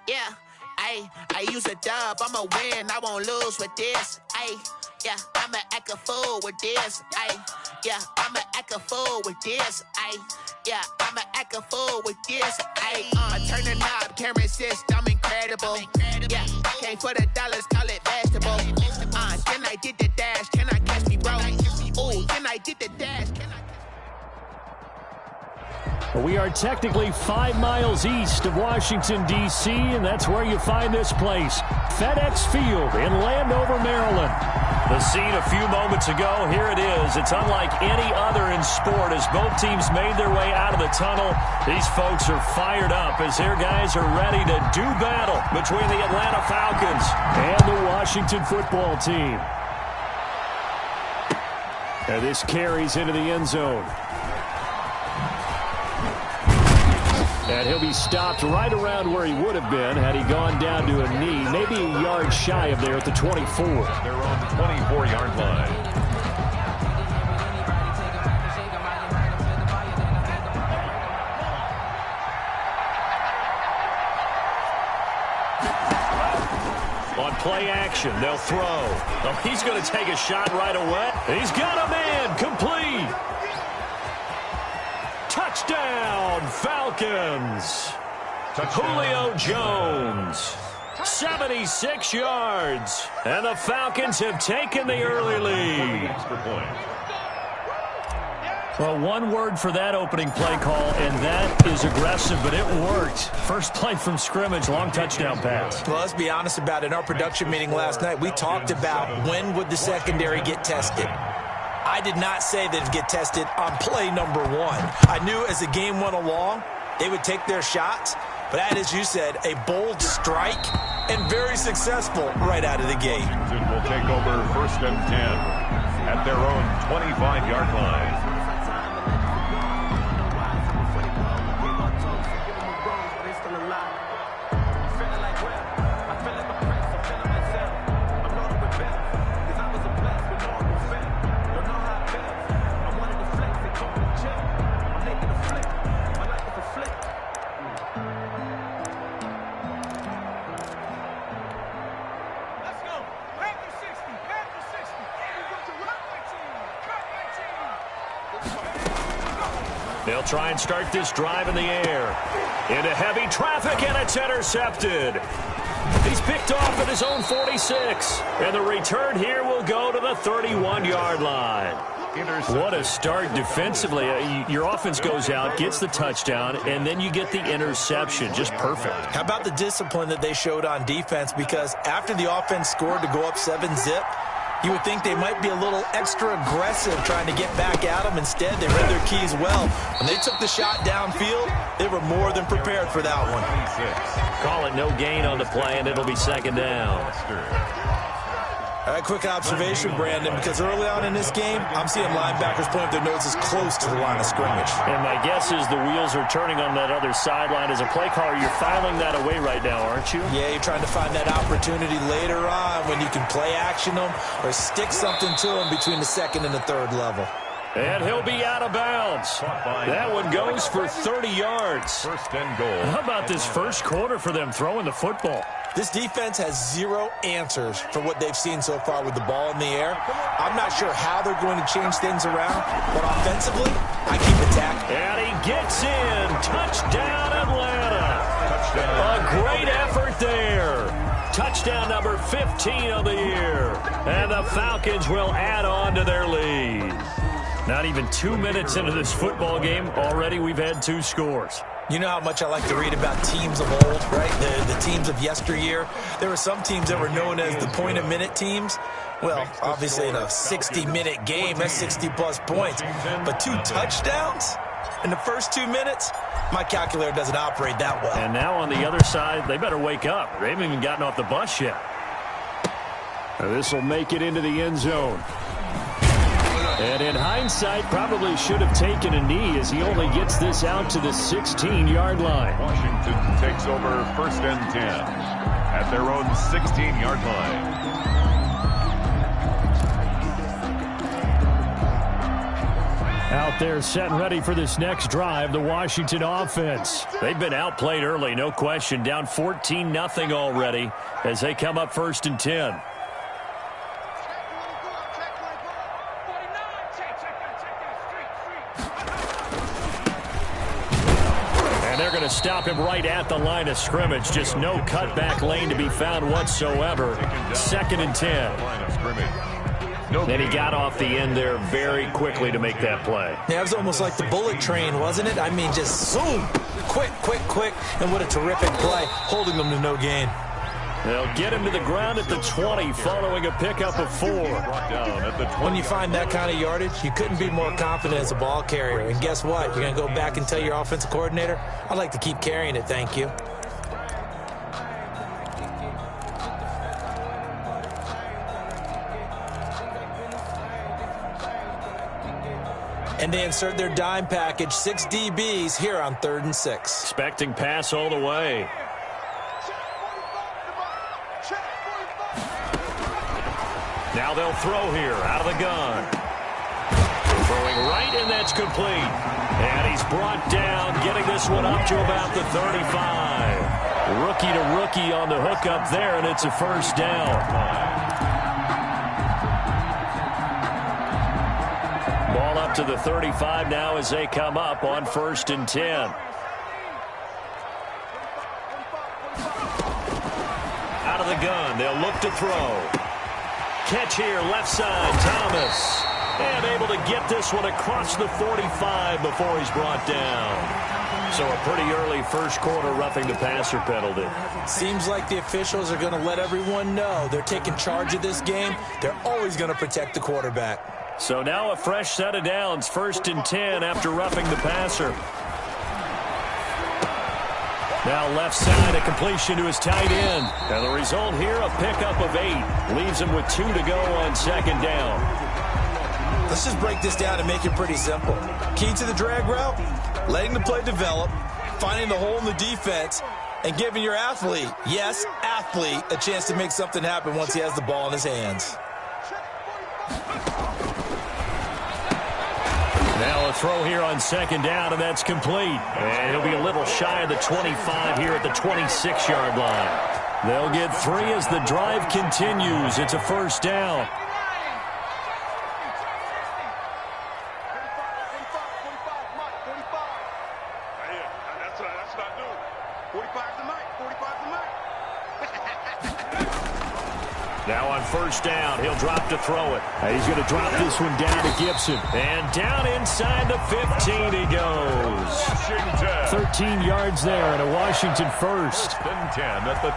Yeah, I use a dub, I'ma win, I won't lose with this. Yeah, I'ma act a fool with this. Yeah, I'ma act a fool with this. Yeah, I'ma act a fool with this. I turn the knob, can't resist, I'm incredible. Yeah, came for the dollars, call it vegetable. Then I did the dash, can I catch me, bro? Ooh, then I did the dash, can I? We are technically 5 miles east of Washington, D.C., and that's where you find this place, FedEx Field in Landover, Maryland. The scene a few moments ago, here it is. It's unlike any other in sport as both teams made their way out of the tunnel. These folks are fired up as their guys are ready to do battle between the Atlanta Falcons and the Washington football team. And this carries into the end zone. And he'll be stopped right around where he would have been had he gone down to a knee, maybe a yard shy of there at the 24. They're on the 24-yard line. On play action, they'll throw. Oh, he's going to take a shot right away. He's got a man, complete. Touchdown, Falcons. Julio Jones, 76 yards. And the Falcons have taken the early lead. Well, one word for that opening play call, and that is aggressive, but it worked. First play from scrimmage, long touchdown pass. Well, let's be honest about it. In our production meeting last night, we talked about when would the secondary get tested. I did not say that it'd get tested on play number 1. I knew as the game went along, they would take their shots. But that, as you said, a bold strike and very successful right out of the gate. Washington will take over 1st and 10 at their own 25-yard line. They'll try and start this drive in the air. Into heavy traffic, and it's intercepted. He's picked off at his own 46. And the return here will go to the 31-yard line. What a start defensively. Your offense goes out, gets the touchdown, and then you get the interception. Just perfect. How about the discipline that they showed on defense? Because after the offense scored to go up 7-zip, you would think they might be a little extra aggressive trying to get back at them. Instead, they read their keys well. When they took the shot downfield, they were more than prepared for that one. Call it no gain on the play, and it'll be 2nd down. A quick observation, Brandon, because early on in this game, I'm seeing linebackers point their noses close to the line of scrimmage. And my guess is the wheels are turning on that other sideline. As a play caller, you're filing that away right now, aren't you? Yeah, you're trying to find that opportunity later on when you can play action them or stick something to them between the 2nd and the 3rd level. And he'll be out of bounds. That one goes for 30 yards. 1st and goal. How about this first quarter for them throwing the football? This defense has 0 answers for what they've seen so far with the ball in the air. I'm not sure how they're going to change things around, but offensively, I keep attacking. And he gets in. Touchdown, Atlanta. Touchdown. A great effort there. Touchdown number 15 of the year. And the Falcons will add on to their lead. Not even 2 minutes into this football game, already we've had 2 scores. You know how much I like to read about teams of old, right? The teams of yesteryear. There were some teams that were known as the point-a-minute teams. Well, obviously in a 60-minute game, that's 60-plus points. But 2 touchdowns in the first 2 minutes? My calculator doesn't operate that well. And now on the other side, they better wake up. They haven't even gotten off the bus yet. This will make it into the end zone. And in hindsight, probably should have taken a knee as he only gets this out to the 16-yard line. Washington takes over 1st and 10 at their own 16-yard line. Out there set and ready for this next drive, the Washington offense. They've been outplayed early, no question. Down 14-0 already as they come up 1st and 10. And they're going to stop him right at the line of scrimmage. Just no cutback lane to be found whatsoever. 2nd and 10. And he got off the end there very quickly to make that play. Yeah, it was almost like the bullet train, wasn't it? I mean, just zoom, quick, and what a terrific play, holding them to no gain. They'll get him to the ground at the 20 following a pickup of 4. When you find that kind of yardage, you couldn't be more confident as a ball carrier. And guess what? You're going to go back and tell your offensive coordinator, I'd like to keep carrying it, thank you. And they insert their dime package, 6 DBs here on 3rd and 6. Expecting pass all the way. Now they'll throw here out of the gun. Throwing right, and that's complete. And he's brought down, getting this one up to about the 35. Rookie to rookie on the hookup there, and it's a 1st down. Ball up to the 35 now as they come up on 1st and 10. Out of the gun, they'll look to throw. Catch here, left side, Thomas. And able to get this one across the 45 before he's brought down. So a pretty early first quarter roughing the passer penalty. Seems like the officials are going to let everyone know they're taking charge of this game. They're always going to protect the quarterback. So now a fresh set of downs, 1st and 10 after roughing the passer. Now left side, a completion to his tight end. And the result here, a pickup of 8. Leaves him with 2 to go on 2nd down. Let's just break this down and make it pretty simple. Key to the drag route, letting the play develop, finding the hole in the defense, and giving your athlete, yes, athlete, a chance to make something happen once he has the ball in his hands. Now a throw here on 2nd down, and that's complete. And he'll be a little shy of the 25 here at the 26-yard line. They'll get 3 as the drive continues. It's a 1st down. Now on 1st down, he'll drop to throw it. He's going to drop this one down to Gibson. And down inside the 15 he goes. 13 yards there and a Washington 1st.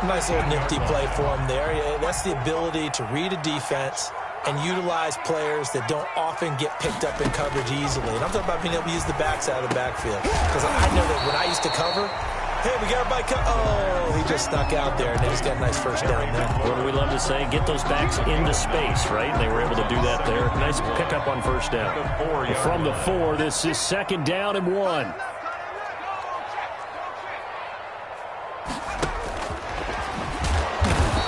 Nice little nifty play for him there. Yeah, that's the ability to read a defense and utilize players that don't often get picked up in coverage easily. And I'm talking about being able to use the backside of the backfield. Because I know that when I used to cover, hey, we got a bike. Oh, he just snuck out there, and then he's got a nice 1st down there. What do we love to say? Get those backs into space, right? And they were able to do that there. Nice pickup on 1st down. From the 4, this is 2nd down and 1.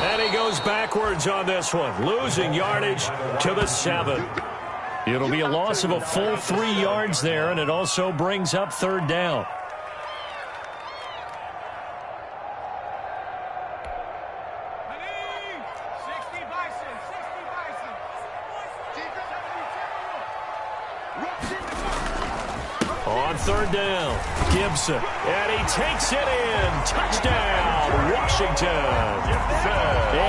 And he goes backwards on this one, losing yardage to the 7. It'll be a loss of a full 3 yards there, and it also brings up 3rd down. On 3rd down, Gibson, and he takes it in. Touchdown, Washington.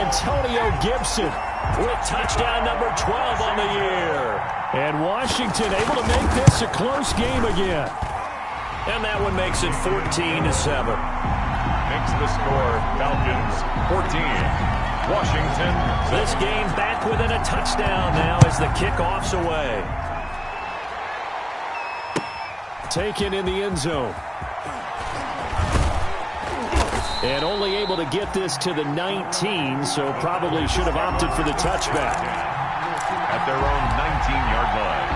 Antonio Gibson with touchdown number 12 on the year. And Washington able to make this a close game again. And that one makes it 14-7. Makes the score Falcons 14. Washington. This game back within a touchdown now as the kickoff's away. Taken in the end zone. And only able to get this to the 19, so probably should have opted for the touchback. At their own 19-yard line.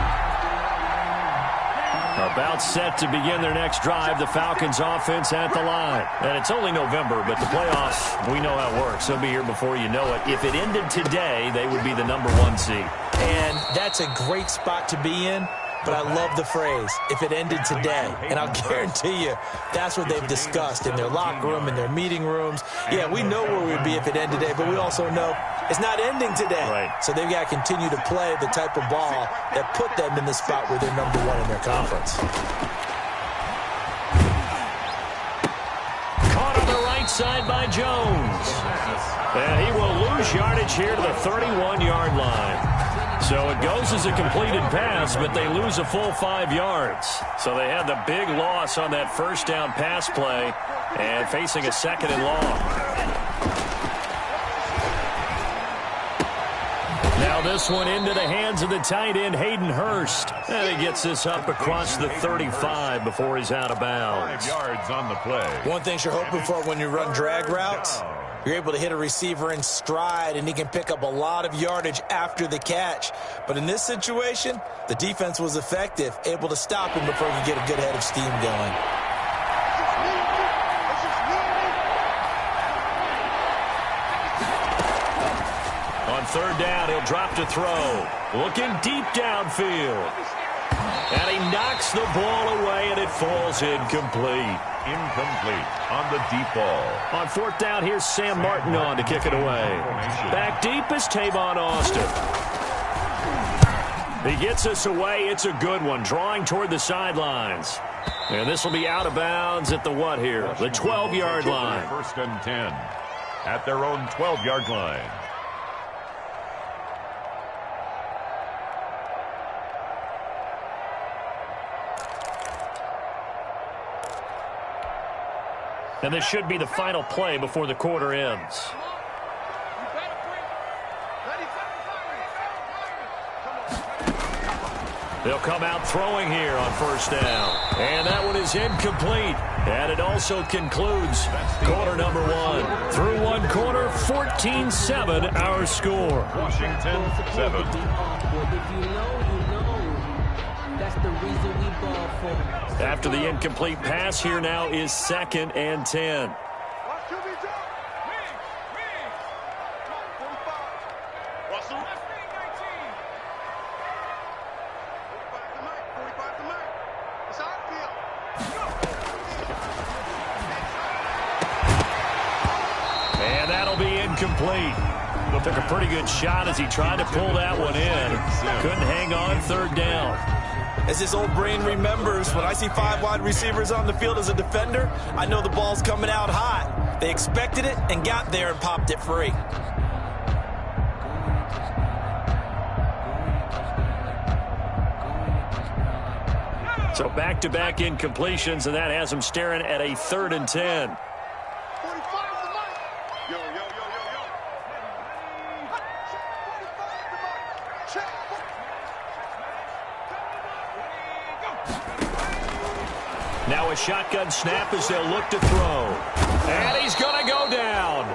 About set to begin their next drive, the Falcons offense at the line. And it's only November, but the playoffs, we know how it works. They'll be here before you know it. If it ended today, they would be the number 1 seed. And that's a great spot to be in. but I love the phrase, if it ended today. And I'll guarantee you that's what they've discussed in their locker room, in their meeting rooms. Yeah, we know where we would be if it ended today, but we also know it's not ending today. Right. So they've got to continue to play the type of ball that put them in the spot where they're number one in their conference. Caught on the right side by Jones. And he will lose yardage here to the 31-yard line. So it goes as a completed pass, but they lose a full 5 yards. So they had the big loss on that first down pass play and facing a second and long. Now this one into the hands of the tight end, Hayden Hurst. And he gets this up across the 35 before he's out of bounds. 5 yards on the play. One thing you're hoping for when you run drag routes, you're able to hit a receiver in stride, and he can pick up a lot of yardage after the catch. But in this situation, the defense was effective, able to stop him before he could get a good head of steam going. On third down, he'll drop to throw. Looking deep downfield. And he knocks the ball away, and it falls incomplete. Incomplete on the deep ball. On fourth down, here's Sam Martin on to kick it away. Back deep is Tavon Austin. He gets us away. It's a good one, drawing toward the sidelines. And this will be out of bounds at the what here? The 12-yard line. First and 10 at their own 12-yard line. And this should be the final play before the quarter ends. They'll come out throwing here on first down. And that one is incomplete. And it also concludes quarter number one. Through one quarter, 14-7 our score. Washington 7. After the incomplete pass, here now is second and 10. And that'll be incomplete. Took a pretty good shot as he tried to pull that one in. Couldn't hang on third down. As his old brain remembers, when I see 5 wide receivers on the field as a defender, I know the ball's coming out hot. They expected it and got there and popped it free. So back-to-back incompletions, and that has him staring at a 3rd and 10. Now a shotgun snap as they'll look to throw. And he's going to go down.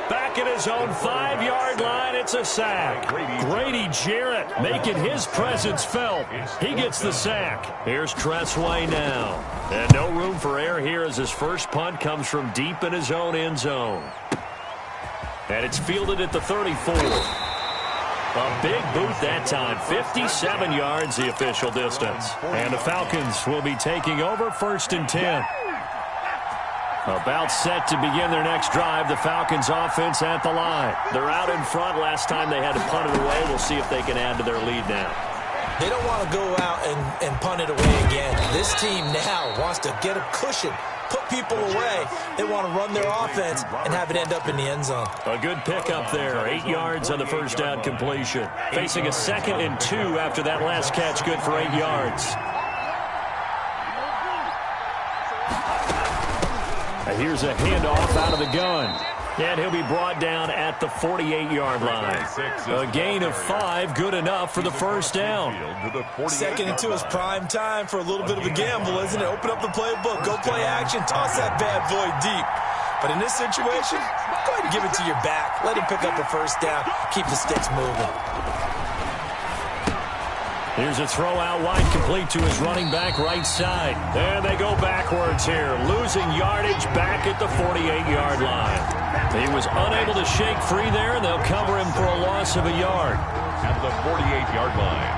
Back at his own 5-yard line, it's a sack. Grady Jarrett making his presence felt. He gets the sack. Here's Tressway now. And no room for error here as his first punt comes from deep in his own end zone. And it's fielded at the 34. A big boot that time, 57 yards the official distance. And the Falcons will be taking over 1st and 10. About set to begin their next drive, the Falcons offense at the line. They're out in front. Last time they had to punt it away. We'll see if they can add to their lead now. They don't want to go out and punt it away again. This team now wants to get a cushion, put people away. They want to run their offense and have it end up in the end zone. A good pickup there. 8 yards on the first down completion. Facing a 2nd and 2 after that last catch, good for 8 yards. And here's a handoff out of the gun. And he'll be brought down at the 48-yard line. A gain of 5, good enough for the first down. 2nd and 2 is prime time for a little bit of a gamble, isn't it? Open up the playbook, go play action, toss that bad boy deep. But in this situation, go ahead and give it to your back. Let him pick up a first down. Keep the sticks moving. Here's a throw out wide, complete to his running back right side. And they go backwards here, losing yardage back at the 48-yard line. He was unable to shake free there, and they'll cover him for a loss of a yard. At the 48-yard line.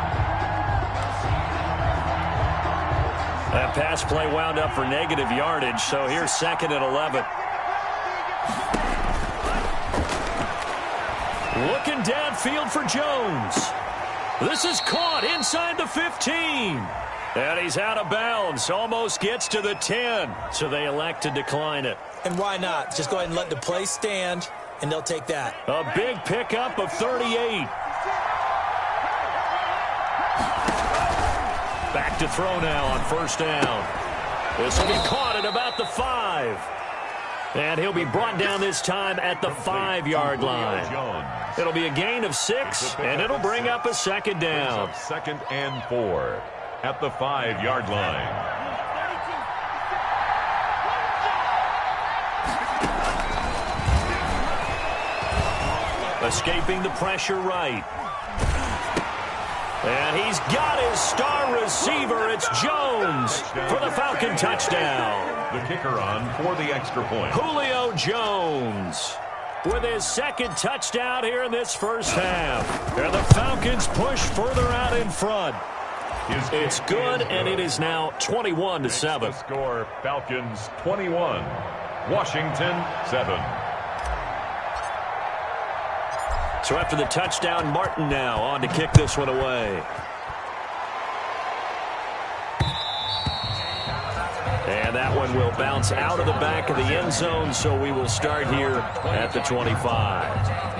That pass play wound up for negative yardage, so here's 2nd and 11. Looking downfield for Jones. This is caught inside the 15. And he's out of bounds. Almost gets to the 10. So they elect to decline it. And why not? Just go ahead and let the play stand, and they'll take that. A big pickup of 38. Back to throw now on 1st down. This will be caught at about the 5. And he'll be brought down this time at the 5-yard line. It'll be a gain of 6, and it'll bring up a 2nd down. 2nd and 4 at the 5-yard line. Escaping the pressure right. And he's got his star receiver. It's Jones for the Falcon touchdown. The kicker on for the extra point. Julio Jones with his 2nd touchdown here in this first half. And the Falcons push further out in front. It's good, and it is now 21-7. The score, Falcons 21, Washington 7. So after the touchdown, Martin now on to kick this one away. And that one will bounce out of the back of the end zone, so we will start here at the 25.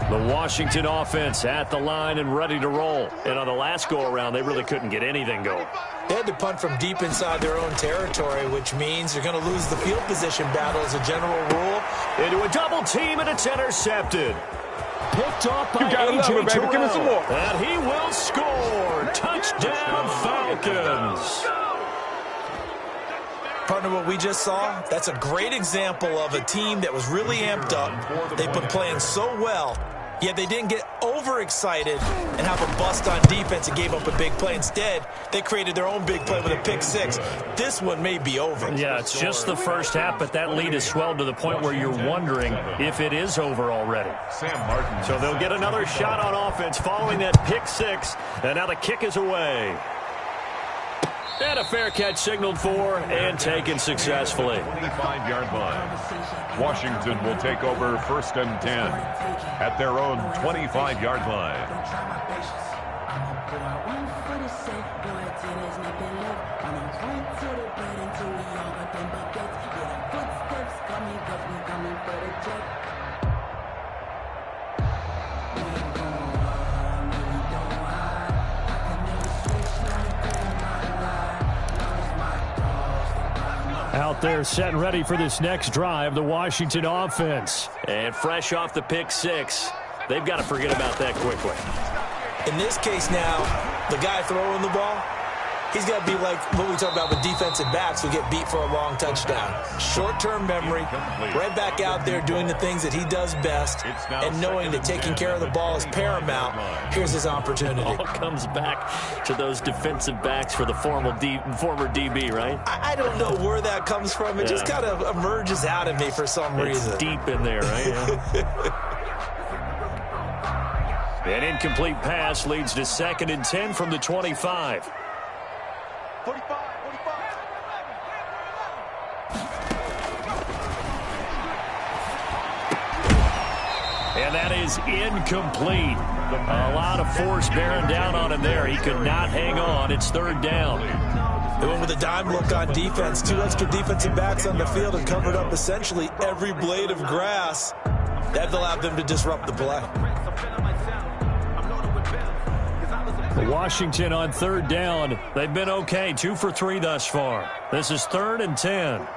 The Washington offense at the line and ready to roll. And on the last go-around, they really couldn't get anything going. They had to punt from deep inside their own territory, which means you're going to lose the field position battle as a general rule. Into a double team, and it's intercepted. Picked off by A.J. Give me some more. And he will score. Touchdown, Falcons. Partner, what we just saw, that's a great example of a team that was really amped up. They've been playing so well, yet they didn't get overexcited and have a bust on defense and gave up a big play. Instead, they created their own big play with a pick 6. This one may be over. Yeah, it's just the first half, but that lead has swelled to the point where you're wondering if it is over already. So they'll get another shot on offense following that pick 6, and now the kick is away. And a fair catch signaled for and taken successfully. 25-yard line. Washington will take over 1st and 10 at their own 25-yard line. Out there set and ready for this next drive, the Washington offense. And fresh off the pick 6, they've got to forget about that quickly. In this case now, the guy throwing the ball, he's got to be like what we talk about with defensive backs who get beat for a long touchdown. Short-term memory, right back out there doing the things that he does best, and knowing that taking care of the ball is paramount. Here's his opportunity. All comes back to those defensive backs for the former DB, right? I don't know where that comes from. It just kind of emerges out of me for some reason. It's deep in there, right? Yeah. An incomplete pass leads to 2nd and 10 from the 25. And that is incomplete. A lot of force bearing down on him there. He could not hang on. It's 3rd down. They went with a dime look on defense. 2 extra defensive backs on the field and covered up essentially every blade of grass. That allowed them to disrupt the play. Washington on 3rd down. They've been okay. 2 for 3 thus far. This is 3rd and 10.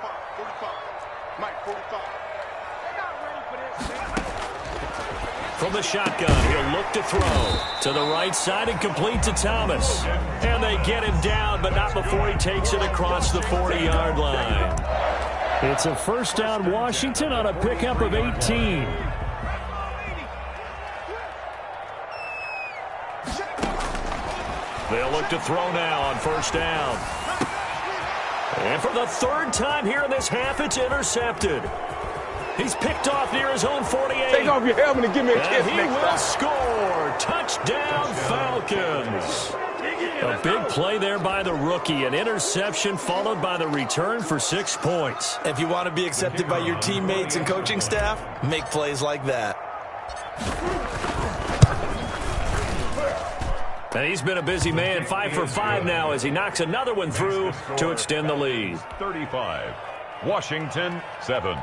From the shotgun, he'll look to throw to the right side and complete to Thomas. And they get him down, but not before he takes it across the 40-yard line. It's a 1st down Washington on a pickup of 18. They'll look to throw now on 1st down. And for the third time here in this half, it's intercepted. He's picked off near his own 48. Take off your helmet and give me a kiss And he next will time. score. Touchdown, Falcons. A big play there by the rookie. An interception followed by the return for 6 points. If you want to be accepted by your teammates and coaching staff, make plays like that. And he's been a busy man, 5 for 5 now as he knocks another one through to extend the lead. 35. Washington, 7.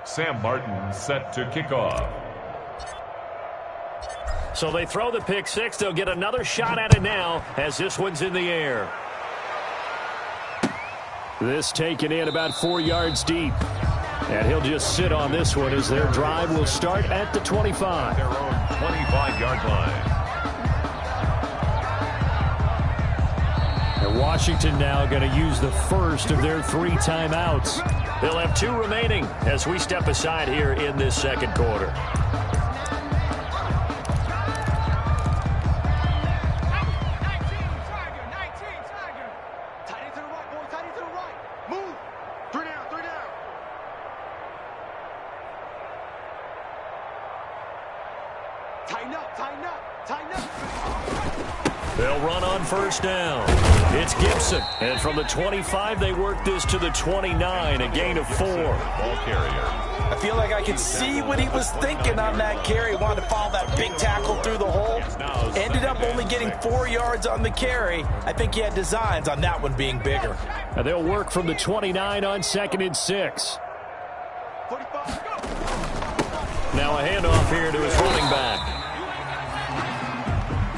Sam Martin set to kick off. So they throw the pick six. They'll get another shot at it now as this one's in the air. This taken in about 4 yards deep. And he'll just sit on this one as their drive will start at the 25. Their own 25-yard line. And Washington now going to use the first of their 3 timeouts. They'll have 2 remaining as we step aside here in this second quarter. They'll run on first down. It's Gibson. And from the 25, they work this to the 29, a gain of 4. Ball carrier. I feel like I could see what he was thinking on that carry. Wanted to follow that big tackle through the hole. Ended up only getting 4 yards on the carry. I think he had designs on that one being bigger. And they'll work from the 29 on 2nd and 6. Now a handoff here to his running back.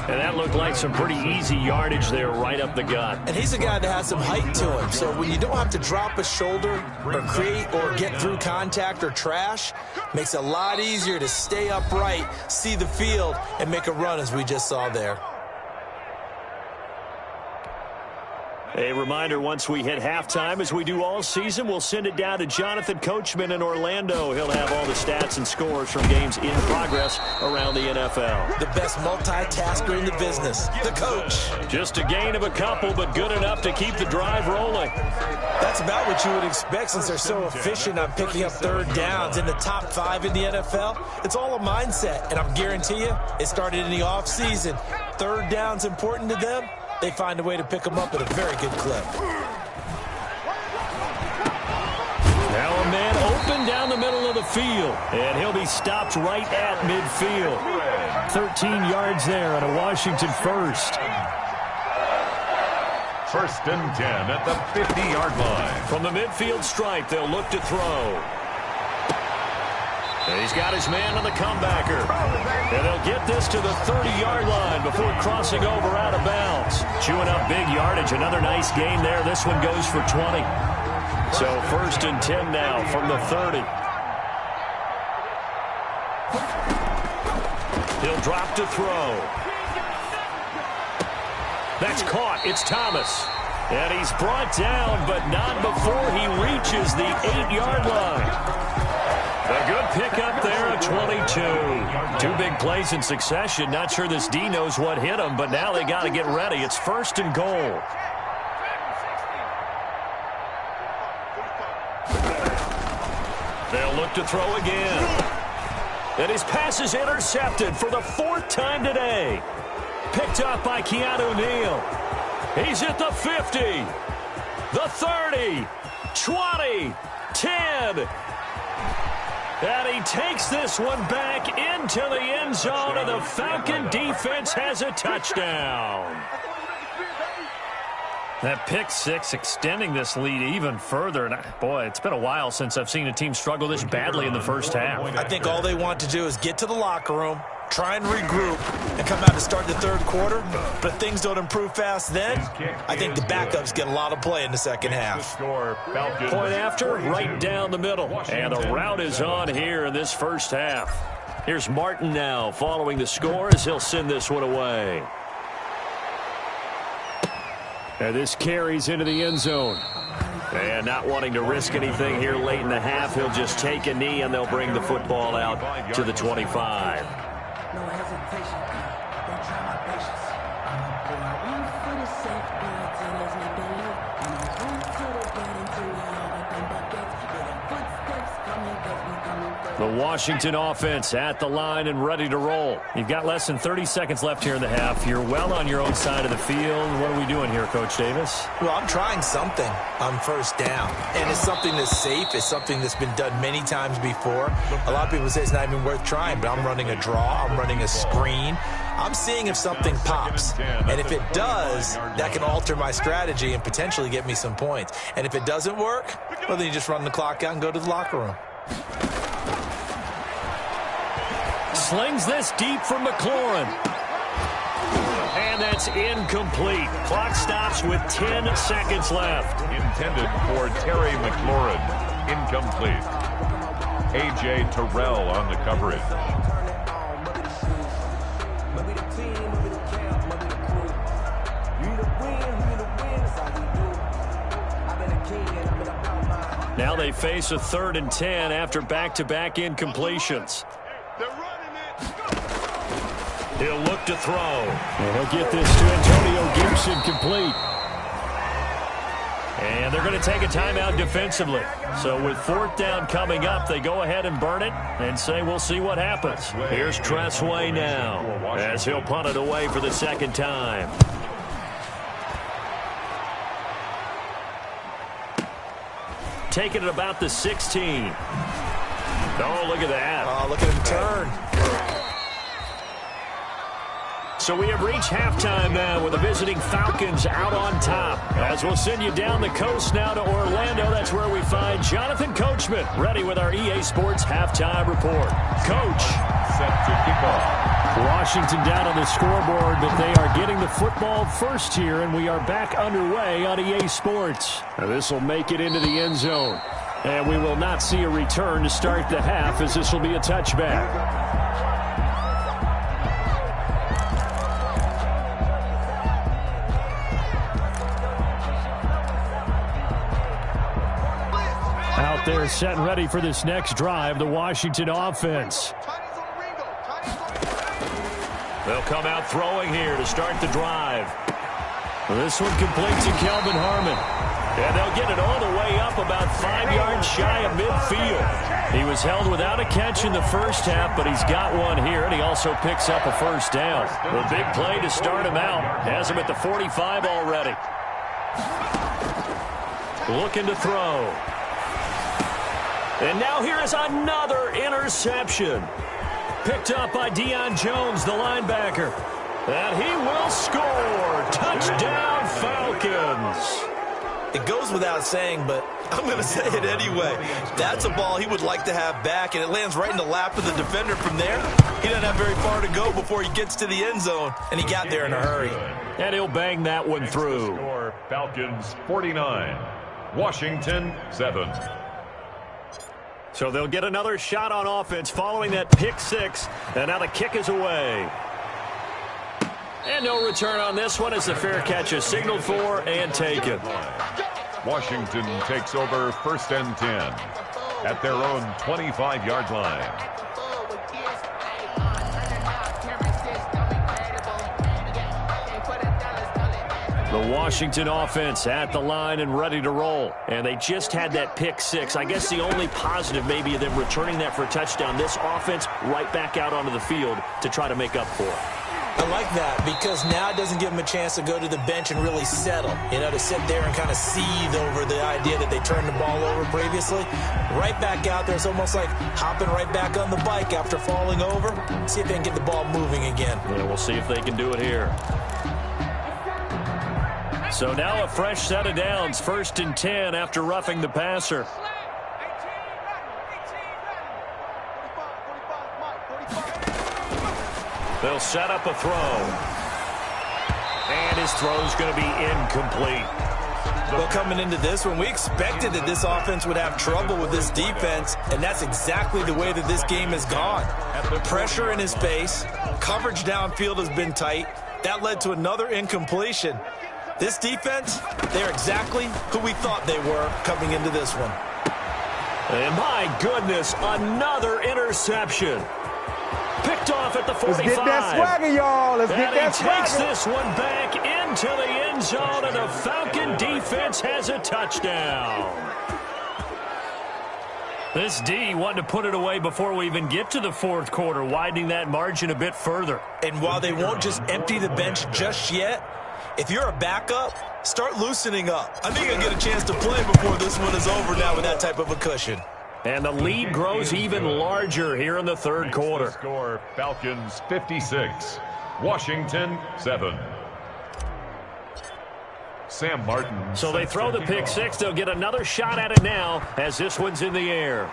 And that looked like some pretty easy yardage there right up the gut. And he's a guy that has some height to him. So when you don't have to drop a shoulder or create or get through contact or trash, makes it a lot easier to stay upright, see the field, and make a run as we just saw there. A reminder, once we hit halftime, as we do all season, we'll send it down to Jonathan Coachman in Orlando. He'll have all the stats and scores from games in progress around the NFL. The best multitasker in the business, the coach. Just a gain of a couple, but good enough to keep the drive rolling. That's about what you would expect since they're so efficient on picking up third downs in the top 5 in the NFL. It's all a mindset, and I'm guarantee you it started in the offseason. Third down's important to them. They find a way to pick them up at a very good clip. Now a man open down the middle of the field, and he'll be stopped right at midfield. 13 yards there on a Washington first. 1st and 10 at the 50-yard line. From the midfield stripe, they'll look to throw. And he's got his man on the comebacker. And they'll get this to the 30-yard line before crossing over out of bounds. Chewing up big yardage. Another nice gain there. This one goes for 20. So 1st and 10 now from the 30. He'll drop to throw. That's caught. It's Thomas. And he's brought down, but not before he reaches the 8-yard line. A good pickup there at 22. 2 big plays in succession. Not sure this D knows what hit him, but now they got to get ready. It's 1st and goal. They'll look to throw again. And his pass is intercepted for the 4th time today. Picked up by Keanu Neal. He's at the 50, the 30, 20, 10. And he takes this one back into the end zone, and the Falcon defense has a touchdown. That pick six extending this lead even further. And boy, it's been a while since I've seen a team struggle this badly in the first half. I think all they want to do is get to the locker room, try and regroup, and come out to start the third quarter. But if things don't improve fast then, I think the backups get a lot of play in the second half. Point after, right down the middle. And the route is on here in this first half. Here's Martin now following the score as he'll send this one away. And this carries into the end zone. And not wanting to risk anything here late in the half, he'll just take a knee, and they'll bring the football out to the 25. No hesitation. Don't try my patience. One for the safe birds and let's make them live. And I run to the bed until we all got them buckets. With the footsteps coming, cause we coming first. The Washington offense at the line and ready to roll. You've got less than 30 seconds left here in the half. You're well on your own side of the field. What are we doing here, Coach Davis? Well, I'm trying something on first down. And it's something that's safe. It's something that's been done many times before. A lot of people say it's not even worth trying, but I'm running a draw. I'm running a screen. I'm seeing if something pops. And if it does, that can alter my strategy and potentially get me some points. And if it doesn't work, well, then you just run the clock out and go to the locker room. Slings this deep from McLaurin. And that's incomplete. Clock stops with 10 seconds left. Intended for Terry McLaurin. Incomplete. A.J. Terrell on the coverage. Now they face a 3rd and 10 after back-to-back incompletions. He'll look to throw. And he'll get this to Antonio Gibson complete. And they're going to take a timeout defensively. So with 4th down coming up, they go ahead and burn it and say we'll see what happens. Here's Tressway now as he'll punt it away for the 2nd time. Taking it about the 16. Oh, look at that. Oh, look at him turn. So we have reached halftime now with the visiting Falcons out on top. As we'll send you down the coast now to Orlando, that's where we find Jonathan Coachman ready with our EA Sports Halftime Report. Coach. Set to kick off. Washington down on the scoreboard, but they are getting the football first here, and we are back underway on EA Sports. Now this will make it into the end zone. And we will not see a return to start the half, as this will be a touchback. Out there set and ready for this next drive, the Washington offense. They'll come out throwing here to start the drive. This one completes to Kelvin Harmon. And they'll get it all the way up about 5 yards shy of midfield. He was held without a catch in the first half, but he's got one here, and he also picks up a 1st down. The big play to start him out has him at the 45 already. Looking to throw. And now here is another interception. Picked up by Deion Jones, the linebacker. And he will score. Touchdown, Falcons. It goes without saying, but I'm going to say it anyway. That's a ball he would like to have back, and it lands right in the lap of the defender from there. He doesn't have very far to go before he gets to the end zone, and he got there in a hurry. And he'll bang that one through. Score, Falcons 49, Washington 7. So they'll get another shot on offense following that pick 6, and now the kick is away. And no return on this one as the fair catch is signaled for and taken. Washington takes over 1st and 10 at their own 25-yard line. The Washington offense at the line and ready to roll. And they just had that pick 6. I guess the only positive maybe of them returning that for a touchdown. This offense right back out onto the field to try to make up for it. I like that because now it doesn't give them a chance to go to the bench and really settle. You know, to sit there and kind of seethe over the idea that they turned the ball over previously. Right back out there. It's almost like hopping right back on the bike after falling over. See if they can get the ball moving again. Yeah, we'll see if they can do it here. So now a fresh set of downs, 1st and 10 after roughing the passer. They'll set up a throw. And his throw's going to be incomplete. Well, coming into this one, we expected that this offense would have trouble with this defense, and that's exactly the way that this game has gone. Pressure in his face, coverage downfield has been tight. That led to another incompletion. This defense, they're exactly who we thought they were coming into this one. And my goodness, another interception. Picked off at the 45. Let's get that swagger, y'all. Let's get that swagger. And he takes this one back into the end zone, and the Falcon defense has a touchdown. This D wanted to put it away before we even get to the fourth quarter, widening that margin a bit further. And while they won't just empty the bench just yet, if you're a backup, start loosening up. I think you'll get a chance to play before this one is over now with that type of a cushion. And the lead grows even larger here in the third quarter. Score, Falcons 56, Washington 7. Sam Martin. So they throw the pick six. They'll get another shot at it now as this one's in the air.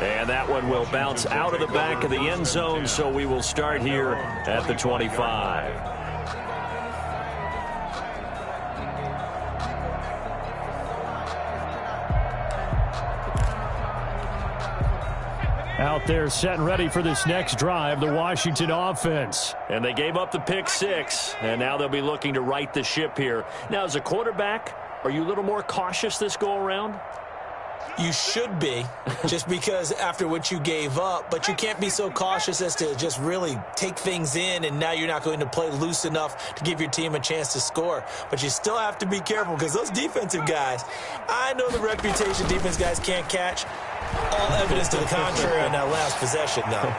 And that one will bounce out of the back of the end zone, so we will start here at the 25. Out there set and ready for this next drive, the Washington offense. And they gave up the pick six, and now they'll be looking to right the ship here. Now, as a quarterback, are you a little more cautious this go-around? You should be, just because after what you gave up, but you can't be so cautious as to just really take things in, and now you're not going to play loose enough to give your team a chance to score. But you still have to be careful because those defensive guys, I know the reputation defense guys can't catch. All evidence to the contrary on that last possession, though.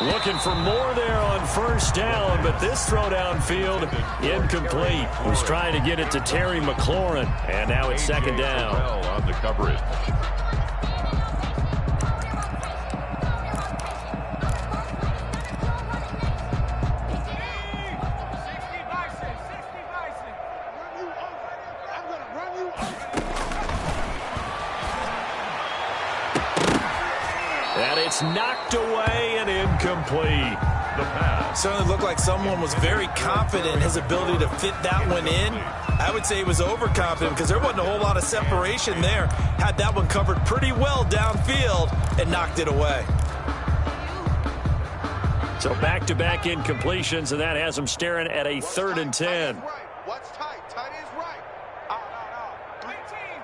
Looking for more there on first down, but this throw downfield incomplete. He was trying to get it to Terry McLaurin, and now it's second down. On the coverage. And it's knocked away and incomplete. The pass. Certainly looked like someone was very confident in his ability to fit that one in. I would say he was overconfident because there wasn't a whole lot of separation there. Had that one covered pretty well downfield and knocked it away. So back-to-back incompletions, and that has them staring at a 3rd and 10. What's tight? Tight is right. No. 3 team,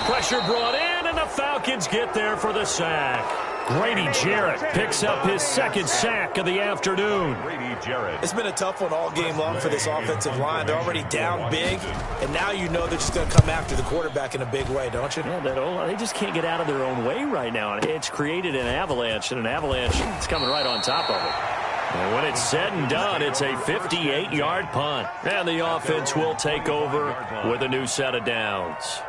Pressure brought in, and the Falcons get there for the sack. Grady Jarrett picks up his 2nd sack of the afternoon. Grady Jarrett. It's been a tough one all game long for this offensive line. They're already down big, and now you know they're just going to come after the quarterback in a big way, don't you? Yeah, they just can't get out of their own way right now. It's created an avalanche, and an avalanche is coming right on top of it. And when it's said and done, it's a 58-yard punt. And the offense will take over with a new set of downs.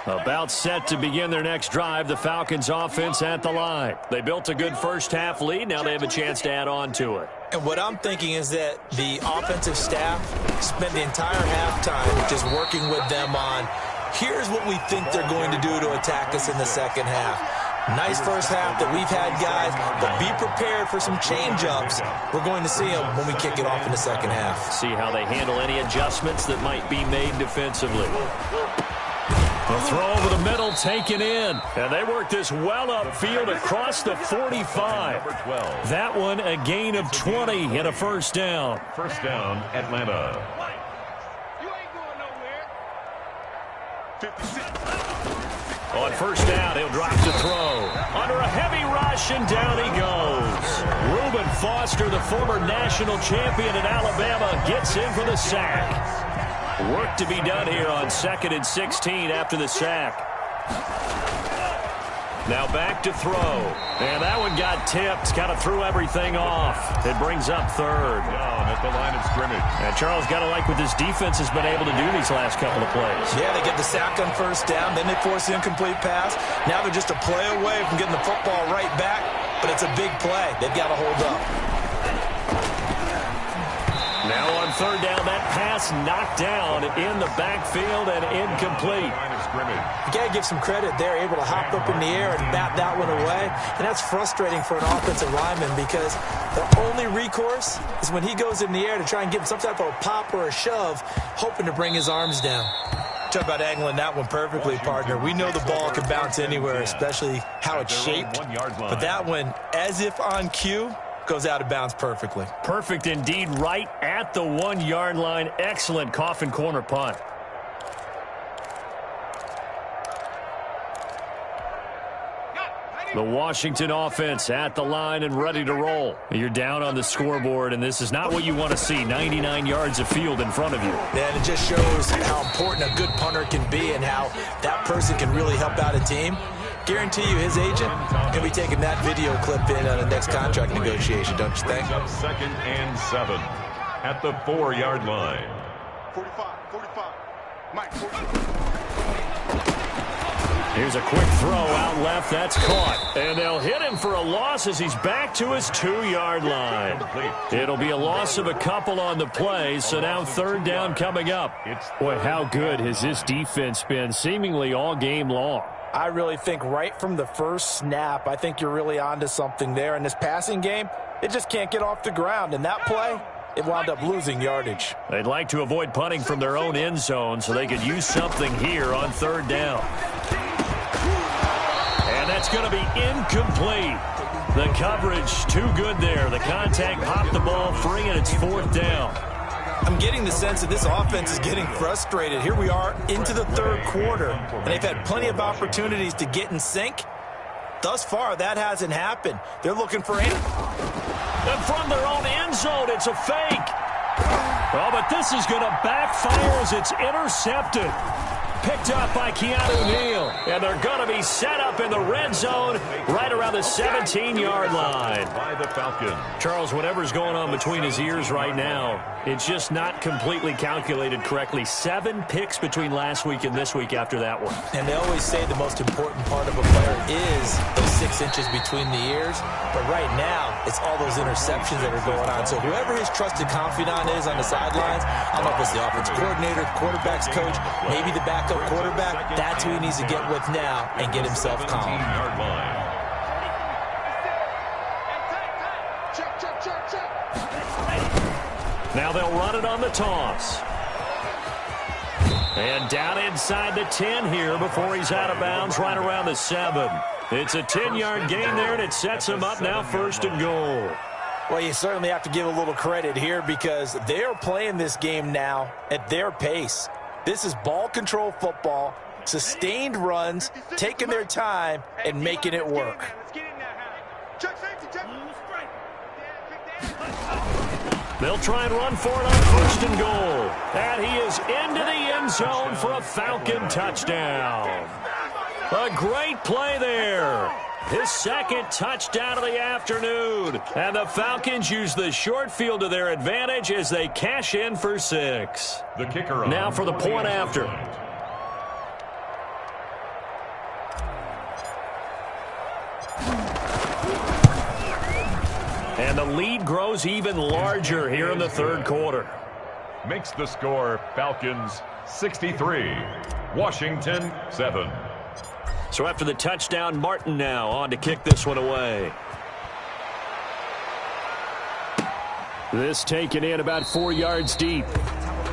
About set to begin their next drive, the Falcons offense at the line. They built a good first-half lead. Now they have a chance to add on to it. And what I'm thinking is that the offensive staff spent the entire halftime just working with them on, here's what we think they're going to do to attack us in the second half. Nice first half that we've had, guys, but be prepared for some change-ups. We're going to see them when we kick it off in the second half. See how they handle any adjustmts that might be made defensively. The throw over the middle taken in. And they work this well upfield across the 45. That one a gain of 20 and a first down. First down, Atlanta. You ain't going nowhere. 56. On first down, he'll drop to throw. Under a heavy rush, and down he goes. Reuben Foster, the former national champion at Alabama, gets in for the sack. Work to be done here on 2nd and 16 after the sack. Now back to throw. And that one got tipped. Kind of threw everything off. It brings up 3rd. Down at the line of scrimmage. And Charles got to like what this defense has been able to do these last couple of plays. Yeah, they get the sack on first down. Then they force the incomplete pass. Now they're just a play away from getting the football right back. But it's a big play. They've got to hold up. Now on 3rd down, that pass knocked down in the backfield and incomplete. You got to give some credit. They're able to hop up in the air and bat that one away. And that's frustrating for an offensive lineman because the only recourse is when he goes in the air to try and get some type of a pop or a shove, hoping to bring his arms down. talk about angling that one perfectly, partner. We know the ball can bounce anywhere, especially how it's shaped. But that one, as if on cue, goes out of bounds perfectly. Perfect indeed, right at the 1-yard line. Excellent coffin corner punt. The Washington offense at the line and ready to roll. You're down on the scoreboard, and this is not what you want to see. 99 yards of field in front of you. And it just shows how important a good punter can be and how that person can really help out a team. Guarantee you his agent can be taking that video clip in on the next contract negotiation, don't you think? Up 2nd and 7 at the 4-yard line. 45. Mike, 45. Here's a quick throw out left. That's caught. And they'll hit him for a loss as he's back to his 2-yard line. It'll be a loss of a couple on the play, so now 3rd down coming up. Boy, how good has this defense been seemingly all game long? I really think right from the first snap, I think you're really onto something there. In this passing game, it just can't get off the ground. And that play, it wound up losing yardage. They'd like to avoid punting from their own end zone so they could use something here on 3rd down. And that's going to be incomplete. The coverage too good there. The contact popped the ball free, and it's 4th down. I'm getting the sense that this offense is getting frustrated. Here we are into the 3rd quarter, and they've had plenty of opportunities to get in sync. Thus far, that hasn't happened. They're looking for any. And from their own end zone, it's a fake. Oh, but this is going to backfire as it's intercepted. Picked up by Keanu Neal. And they're going to be set up in the red zone right around the 17-yard line. By the Falcons. Charles, whatever's going on between his ears right now, it's just not completely calculated correctly. 7 picks between last week and this week after that one. And they always say the most important part of a player is those 6 inches between the ears. But right now, it's all those interceptions that are going on. So whoever his trusted confidant is on the sidelines, I don't know if it's the offense coordinator, the quarterback's coach, maybe the backup quarterback, that's who he needs to get with now and get himself calm. 17-yard line. Now they'll run it on the toss. And down inside the 10 here before he's out of bounds right around the 7. It's a 10-yard gain there, and it sets him up now 1st and goal. Well, you certainly have to give a little credit here because they are playing this game now at their pace. This is ball control football, sustained runs, taking their time, and making it work. They'll try and run for it on 1st and goal. And he is into the end zone for a Falcon touchdown. A great play there. His 2nd touchdown of the afternoon. And the Falcons use the short field to their advantage as they cash in for 6. The kicker now for the point after. And the lead grows even larger here in the 3rd quarter. Makes the score Falcons 63, Washington 7. So after the touchdown, Martin now on to kick this one away. This taken in about 4 yards deep.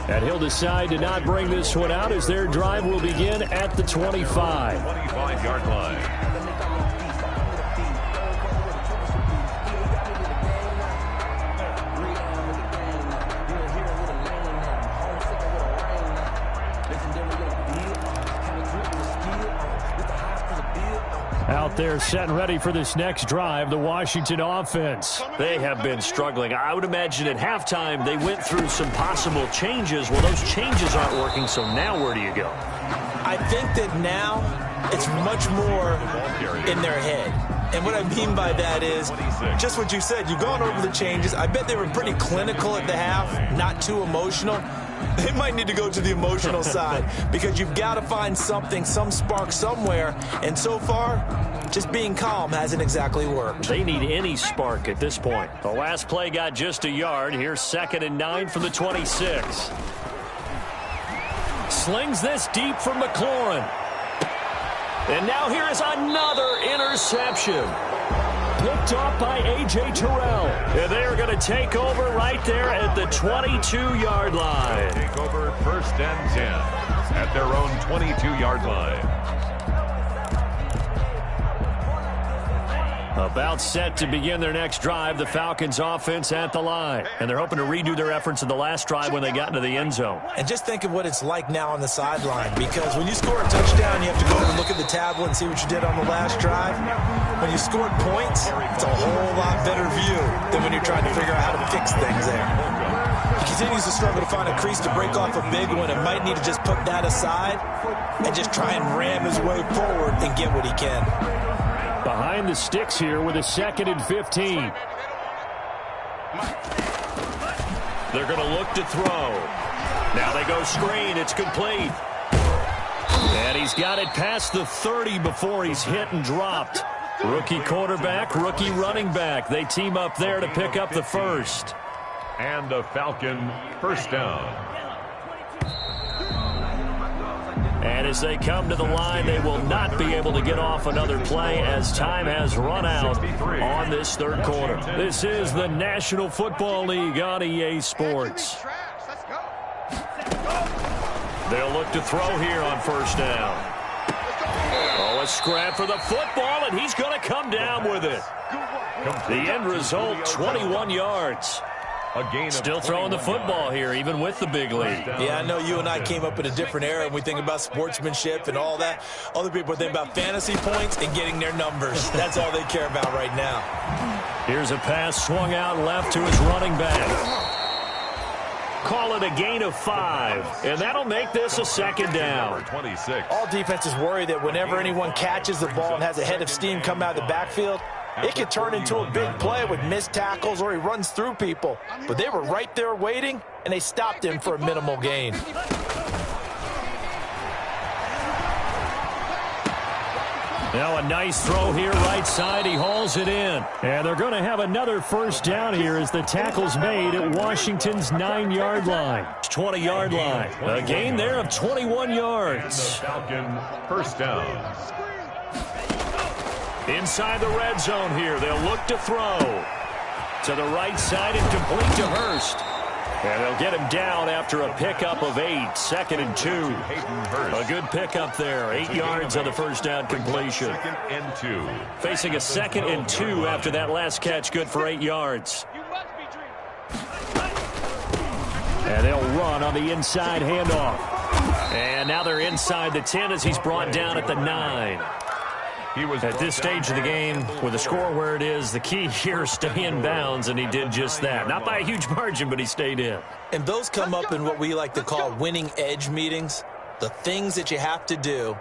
And he'll decide to not bring this one out as their drive will begin at the 25. 25-yard line. Out there set and ready for this next drive, the Washington offense. They have been struggling. I would imagine at halftime they went through some possible changes. Well, those changes aren't working, so now where do you go? I think that now it's much more in their head. And what I mean by that is just what you said. You've gone over the changes. I bet they were pretty clinical at the half, not too emotional. They might need to go to the emotional side because you've got to find something, some spark somewhere. And so far, just being calm hasn't exactly worked. They need any spark at this point. The last play got just a yard. Here's 2nd and 9 from the 26. Slings this deep from McLaurin. And now here is another interception. Picked off by A.J. Terrell. And they are going to take over right there at the 22-yard line. Take over 1st and 10. at their own 22-yard line. About set to begin their next drive, the Falcons offense at the line. And they're hoping to redo their efforts in the last drive when they got into the end zone. And just think of what it's like now on the sideline, because when you score a touchdown, you have to go over and look at the tablet and see what you did on the last drive. When you scored points, it's a whole lot better view than when you're trying to figure out how to fix things there. He continues to struggle to find a crease to break off a big one and might need to just put that aside and just try and ram his way forward and get what he can. Behind the sticks here with a 2nd and 15. They're going to look to throw. Now they go screen. It's complete. And he's got it past the 30 before he's hit and dropped. Rookie quarterback, rookie running back. They team up there to pick up the first. And a Falcon first down. And as they come to the line, they will not be able to get off another play as time has run out on this third quarter. This is the National Football League on EA Sports. They'll look to throw here on first down. Oh, a scrap for the football, and he's going to come down with it. The end result, 21 yards. Still throwing the football here, even with the big lead. Yeah, I know you and I came up in a different era, and we think about sportsmanship and all that. Other people think about fantasy points and getting their numbers. That's all they care about right now. Here's a pass swung out left to his running back. Call it a gain of 5, and that'll make this a 2nd down. 26. All defenses worry that whenever anyone catches the ball and has a head of steam come out of the backfield, it could turn into a big play with missed tackles or he runs through people. But they were right there waiting, and they stopped him for a minimal gain. Now a nice throw here right side. He hauls it in. And they're going to have another first down here as the tackle's made at Washington's 9-yard line. 20-yard line. A gain there of 21 yards. Falcon first down. Inside the red zone here. They'll look to throw. To the right side and complete to Hurst. And they'll get him down after a pickup of 8. 2nd and 2. A good pickup there. 8 yards on the first down completion. 2nd and 2. Facing a 2nd and 2 after that last catch. Good for 8 yards. And they'll run on the inside handoff. And now they're inside the 10 as he's brought down at the 9. At this stage of the game, with the score where it is, the key here is stay in bounds, and he did just that. Not by a huge margin, but he stayed in. And those come up in what we like to call winning edge meetings. The things that you have to do,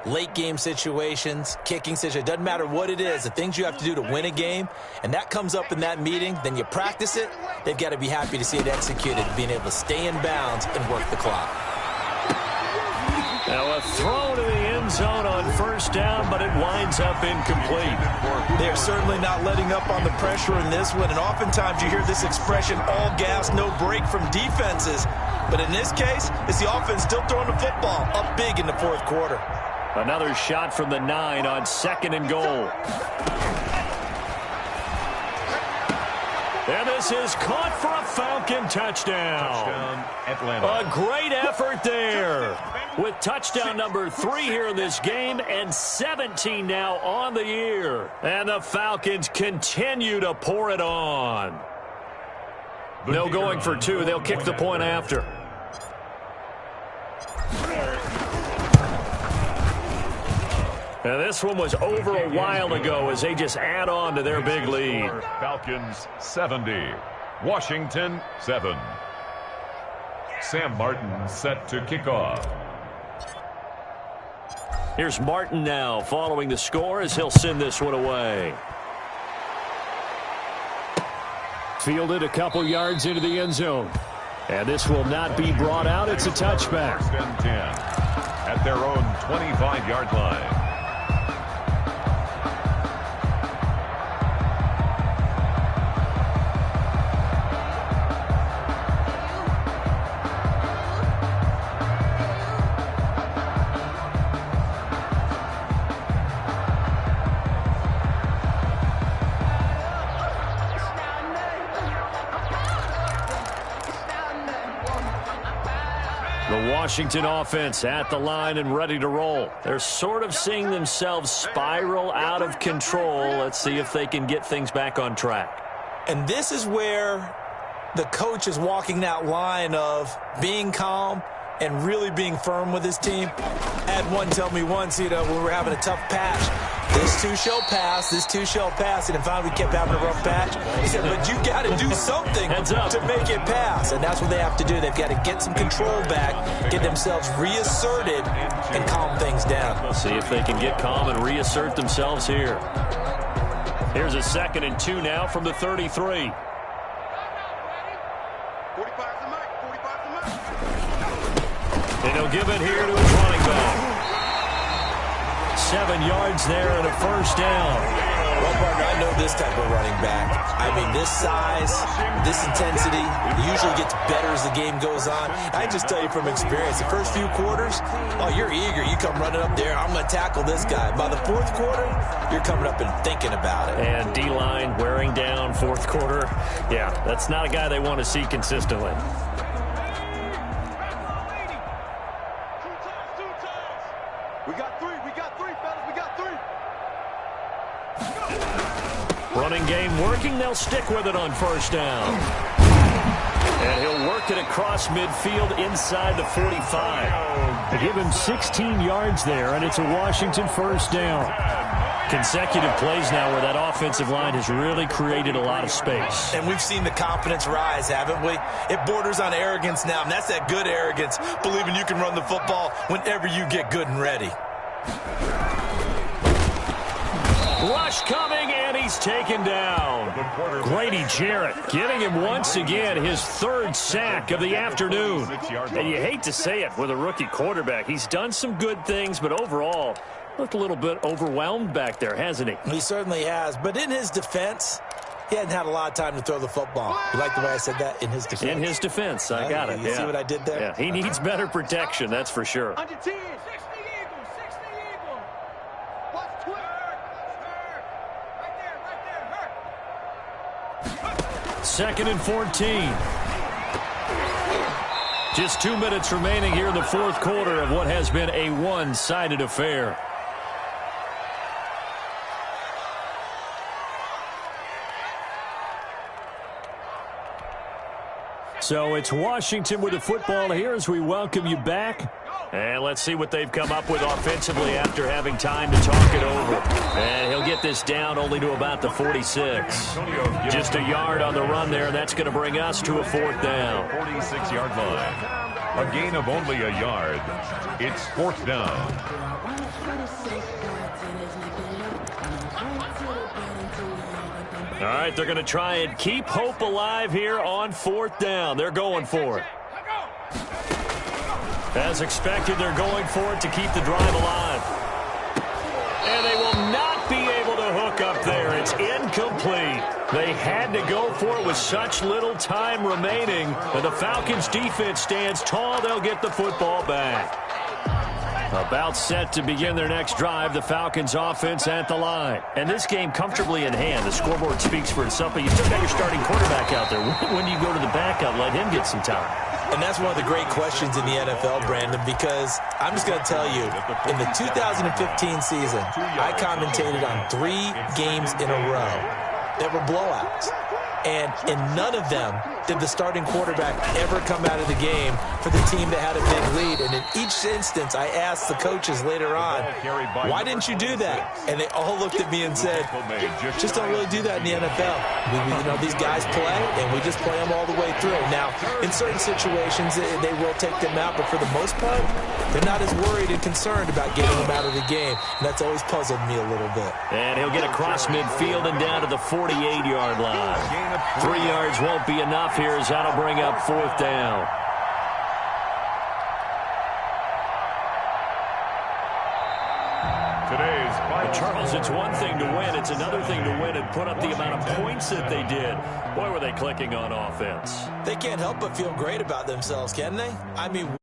late game situations, kicking situations, doesn't matter what it is, the things you have to do to win a game, and that comes up in that meeting, then you practice it, they've got to be happy to see it executed, being able to stay in bounds and work the clock. Now a throw to the end zone on first down, but it winds up incomplete. They're certainly not letting up on the pressure in this one, and oftentimes you hear this expression, all gas, no break from defenses. But in this case, it's the offense still throwing the football up big in the fourth quarter. Another shot from the 9 on 2nd and goal. And this is caught for a Falcon touchdown. Atlanta. A great effort there. With touchdown number 3 here in this game and 17 now on the year. And the Falcons continue to pour it on. They'll going for 2. They'll kick the point after. And this one was over a while ago as they just add on to their big lead. Falcons 70. Washington 7. Sam Martin set to kick off. Here's Martin now following the score as he'll send this one away. Fielded a couple yards into the end zone. And this will not be brought out. It's a touchback. First and 10 at their own 25-yard line. The Washington offense at the line and ready to roll. They're sort of seeing themselves spiral out of control. Let's see if they can get things back on track. And this is where the coach is walking that line of being calm and really being firm with his team. I had one tell me once, when we were having a tough patch, this too shall pass, this too shall pass. And finally we kept having a rough patch. He said, but you got to do something to make it pass. And that's what they have to do. They've got to get some control back, get themselves reasserted, and calm things down. We'll see if they can get calm and reassert themselves here. Here's a 2nd and 2 now from the 33. 45's the mic. 45's the mic. And he'll give it here to his running back. 7 yards there and a first down. Well, partner, I know this type of running back. I mean, this size, this intensity, usually gets better as the game goes on. I just tell you from experience, the first few quarters, you're eager. You come running up there, I'm going to tackle this guy. By the 4th quarter, you're coming up and thinking about it. And D-line wearing down 4th quarter. Yeah, that's not a guy they want to see consistently. We got three, fellas. We got 3. Running game working. They'll stick with it on first down. And he'll work it across midfield inside the 45. They give him 16 yards there, and it's a Washington first down. Consecutive plays now where that offensive line has really created a lot of space. And we've seen the confidence rise, haven't we? It borders on arrogance now, and that's that good arrogance, believing you can run the football whenever you get good and ready. Rush coming, and he's taken down. Grady Jarrett getting him once again, his 3rd sack of the afternoon. And you hate to say it with a rookie quarterback. He's done some good things, but overall, looked a little bit overwhelmed back there, hasn't he? He certainly has. But in his defense, he hadn't had a lot of time to throw the football. You like the way I said that? In his defense. In his defense. I got it. You see what I did there? Yeah, he needs better protection, that's for sure. Under 10. 60 Eagles. 60 Eagles. What's 12? Right there. 2nd and 14. Just 2 minutes remaining here in the 4th quarter of what has been a one-sided affair. So it's Washington with the football here as we welcome you back. And let's see what they've come up with offensively after having time to talk it over. And he'll get this down only to about the 46. Just a yard on the run there, and that's going to bring us to a 4th down. 46-yard line. A gain of only a yard. It's 4th down. All right, they're going to try and keep hope alive here on 4th down. They're going for it. As expected, they're going for it to keep the drive alive. And they will not be able to hook up there. It's incomplete. They had to go for it with such little time remaining. And the Falcons' defense stands tall. They'll get the football back. About set to begin their next drive, the Falcons offense at the line. And this game comfortably in hand. The scoreboard speaks for itself, but you still got your starting quarterback out there. When do you go to the backup, let him get some time? And that's one of the great questions in the NFL, Brandon, because I'm just going to tell you, in the 2015 season, I commentated on 3 games in a row that were blowouts. And in none of them did the starting quarterback ever come out of the game for the team that had a big lead. And in each instance, I asked the coaches later on, why didn't you do that? And they all looked at me and said, just don't really do that in the NFL. These guys play, and we just play them all the way through. Now, in certain situations, they will take them out, but for the most part, they're not as worried and concerned about getting them out of the game. And that's always puzzled me a little bit. And he'll get across midfield and down to the 48-yard line. 3 yards won't be enough here as that'll bring up 4th down. Charles, it's one thing to win. It's another thing to win and put up the amount of points that they did. Boy, were they clicking on offense. They can't help but feel great about themselves, can they? I mean...